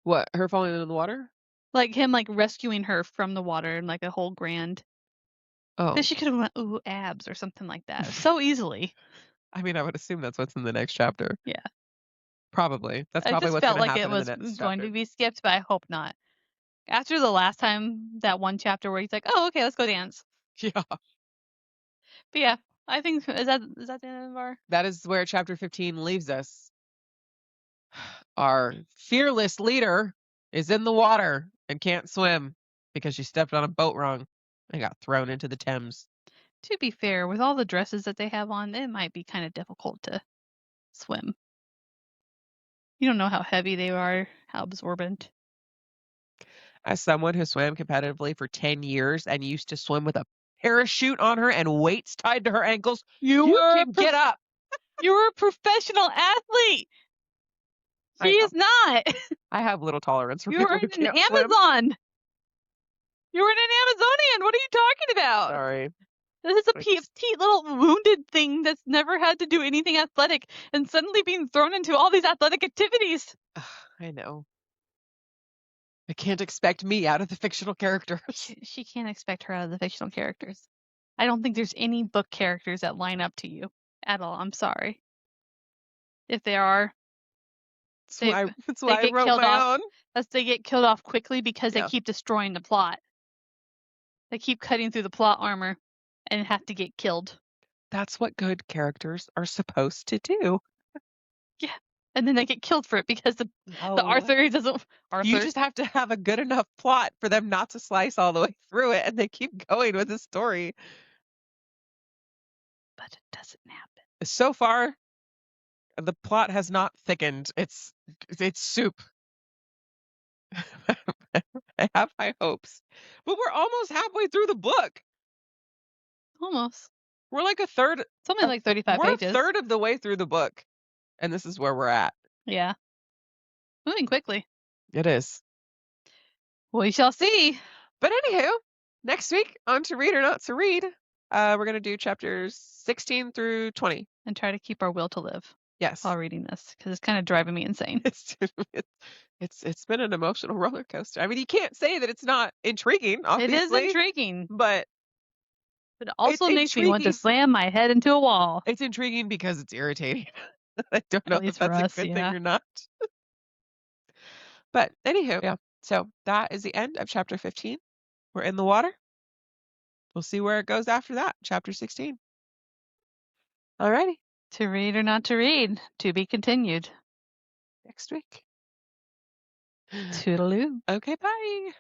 Speaker 2: What? Her falling in the water?
Speaker 1: Like him, like rescuing her from the water and like a whole grand.
Speaker 2: Oh.
Speaker 1: Because she could have went, ooh, abs or something like that so easily.
Speaker 2: I mean, I would assume that's what's in the next chapter.
Speaker 1: Yeah.
Speaker 2: Probably. That's
Speaker 1: I
Speaker 2: probably
Speaker 1: just
Speaker 2: what's
Speaker 1: felt
Speaker 2: gonna
Speaker 1: like it
Speaker 2: happen in
Speaker 1: was
Speaker 2: the next
Speaker 1: going
Speaker 2: chapter.
Speaker 1: to be skipped, but I hope not. After the last time, that one chapter where he's like, oh, okay, let's go dance.
Speaker 2: Yeah.
Speaker 1: But yeah, I think, is that the end of our?
Speaker 2: That is where chapter 15 leaves us. Our fearless leader is in the water and can't swim because she stepped on a boat wrong and got thrown into the Thames.
Speaker 1: To be fair, with all the dresses that they have on, it might be kind of difficult to swim. You don't know how heavy they are, how absorbent.
Speaker 2: As someone who swam competitively for 10 years and used to swim with a parachute on her and weights tied to her ankles,
Speaker 1: You
Speaker 2: you
Speaker 1: were a
Speaker 2: can get up.
Speaker 1: you were a professional athlete. She
Speaker 2: I know.
Speaker 1: is not.
Speaker 2: I have little tolerance for
Speaker 1: You
Speaker 2: people
Speaker 1: were
Speaker 2: who
Speaker 1: an
Speaker 2: can't swim.
Speaker 1: Amazon. You were an Amazonian. What are you talking about?
Speaker 2: Sorry.
Speaker 1: This is a
Speaker 2: I just-
Speaker 1: petite little wounded thing that's never had to do anything athletic and suddenly being thrown into all these athletic activities.
Speaker 2: I know. I can't expect me out of the fictional characters.
Speaker 1: She can't expect her out of the fictional characters. I don't think there's any book characters that line up to you at all. I'm sorry. If there are, they
Speaker 2: That's why I
Speaker 1: get
Speaker 2: wrote
Speaker 1: killed
Speaker 2: my
Speaker 1: off.
Speaker 2: own.
Speaker 1: They get killed off quickly because they
Speaker 2: Yeah.
Speaker 1: keep destroying the plot. They keep cutting through the plot armor and have to get killed.
Speaker 2: That's what good characters are supposed to do.
Speaker 1: Yeah. And then they get killed for it because the Arthur doesn't. Arthur.
Speaker 2: You just have to have a good enough plot for them not to slice all the way through it, and they keep going with the story.
Speaker 1: But it doesn't happen.
Speaker 2: So far, the plot has not thickened. It's soup. I have high hopes. But we're almost halfway through the book.
Speaker 1: Almost.
Speaker 2: We're like a third.
Speaker 1: Something like 35
Speaker 2: We're
Speaker 1: pages.
Speaker 2: a third of the way through the book. And this is where we're at.
Speaker 1: Yeah. Moving quickly.
Speaker 2: It is.
Speaker 1: We shall see.
Speaker 2: But anywho, next week on To Read or Not to Read, we're going to do chapters 16 through 20.
Speaker 1: And try to keep our will to live
Speaker 2: Yes.
Speaker 1: while reading this because it's kind of driving me insane.
Speaker 2: It's been an emotional roller coaster. I mean, you can't say that it's not intriguing, obviously.
Speaker 1: It is intriguing.
Speaker 2: But
Speaker 1: it also makes me want to slam my head into a wall.
Speaker 2: It's intriguing because it's irritating. I don't know if that's a good thing or not. But anywho, yeah. So that is the end of chapter 15. We're in the water. We'll see where it goes after that, chapter 16. Alrighty.
Speaker 1: To read or not to read, to be continued.
Speaker 2: Next week.
Speaker 1: Toodaloo.
Speaker 2: Okay, bye.